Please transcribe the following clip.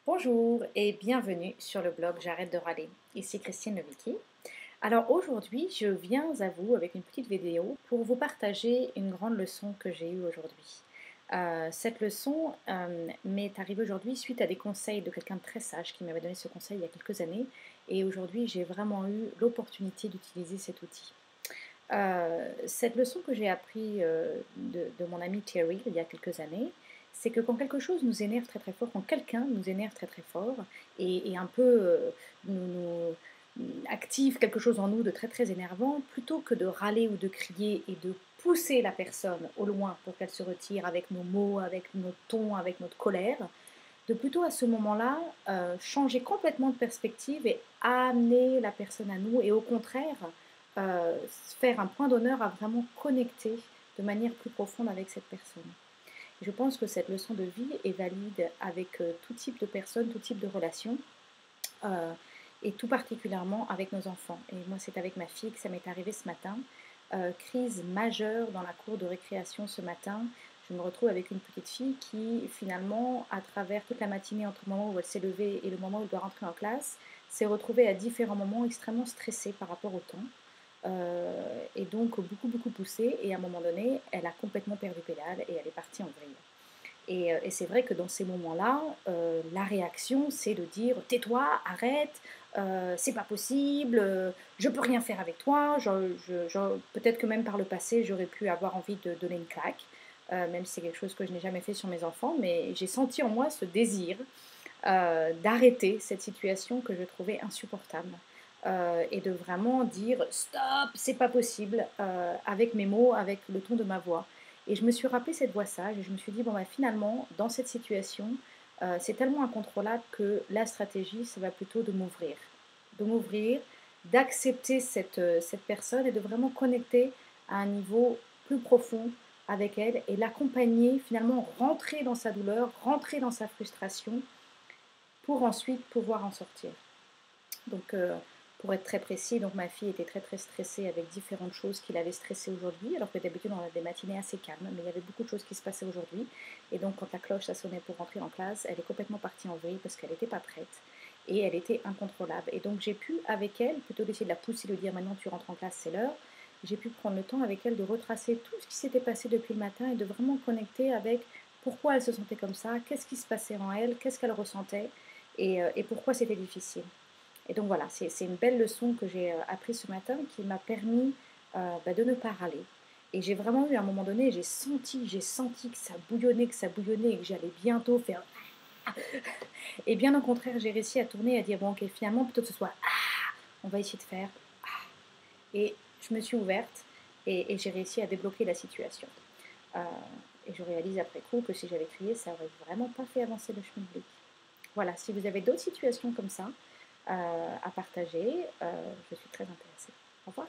Bonjour et bienvenue sur le blog J'arrête de râler. Ici Christine Levicki. Alors aujourd'hui, je viens à vous avec une petite vidéo pour vous partager une grande leçon que j'ai eue aujourd'hui. Cette leçon m'est arrivée aujourd'hui suite à des conseils de quelqu'un de très sage qui m'avait donné ce conseil il y a quelques années. Et aujourd'hui, j'ai vraiment eu l'opportunité d'utiliser cet outil. Cette leçon que j'ai appris de mon ami Thierry il y a quelques années, c'est que quand quelque chose nous énerve très très fort, quand quelqu'un nous énerve très très fort et un peu active quelque chose en nous de très très énervant, plutôt que de râler ou de crier et de pousser la personne au loin pour qu'elle se retire avec nos mots, avec notre ton, avec notre colère, de plutôt à ce moment-là changer complètement de perspective et amener la personne à nous et au contraire faire un point d'honneur à vraiment connecter de manière plus profonde avec cette personne. Je pense que cette leçon de vie est valide avec tout type de personnes, tout type de relations, euh, et tout particulièrement avec nos enfants. Et moi, c'est avec ma fille que ça m'est arrivé ce matin. Crise majeure dans la cour de récréation ce matin. Je me retrouve avec une petite fille qui, finalement, à travers toute la matinée, entre le moment où elle s'est levée et le moment où elle doit rentrer en classe, s'est retrouvée à différents moments extrêmement stressée par rapport au temps. Et donc beaucoup poussée, et à un moment donné, elle a complètement perdu pédale et elle est partie en vrille. Et c'est vrai que dans ces moments-là, la réaction, c'est de dire tais-toi, arrête, c'est pas possible, je peux rien faire avec toi. Peut-être que même par le passé, j'aurais pu avoir envie de donner une claque, même si c'est quelque chose que je n'ai jamais fait sur mes enfants, mais j'ai senti en moi ce désir d'arrêter cette situation que je trouvais insupportable. Et de vraiment dire stop, c'est pas possible, avec mes mots, avec le ton de ma voix. Et je me suis rappelé cette voix sage et je me suis dit, bon, bah, finalement, dans cette situation, c'est tellement incontrôlable que la stratégie, ça va plutôt de m'ouvrir, d'accepter cette personne et de vraiment connecter à un niveau plus profond avec elle et l'accompagner, finalement, rentrer dans sa douleur, rentrer dans sa frustration pour ensuite pouvoir en sortir. Donc, pour être très précis, donc ma fille était très très stressée avec différentes choses qui l'avaient stressée aujourd'hui, alors que d'habitude on a des matinées assez calmes, mais il y avait beaucoup de choses qui se passaient aujourd'hui. Et donc quand la cloche ça sonnait pour rentrer en classe, elle est complètement partie en vrille parce qu'elle n'était pas prête et elle était incontrôlable. Et donc j'ai pu avec elle, plutôt d'essayer de la pousser, de dire maintenant tu rentres en classe, c'est l'heure, j'ai pu prendre le temps avec elle de retracer tout ce qui s'était passé depuis le matin et de vraiment connecter avec pourquoi elle se sentait comme ça, qu'est-ce qui se passait en elle, qu'est-ce qu'elle ressentait et pourquoi c'était difficile. Et donc voilà, c'est une belle leçon que j'ai apprise ce matin qui m'a permis de ne pas râler. Et j'ai vraiment eu à un moment donné, j'ai senti que ça bouillonnait et que j'allais bientôt faire. Et bien au contraire, j'ai réussi à tourner et à dire bon, ok, finalement, plutôt que ce soit on va essayer de faire. Et je me suis ouverte et j'ai réussi à débloquer la situation. Euh, et je réalise après coup que si j'avais crié, ça aurait vraiment pas fait avancer le schmilblick. Voilà, si vous avez d'autres situations comme ça à partager, je suis très intéressée. Au revoir.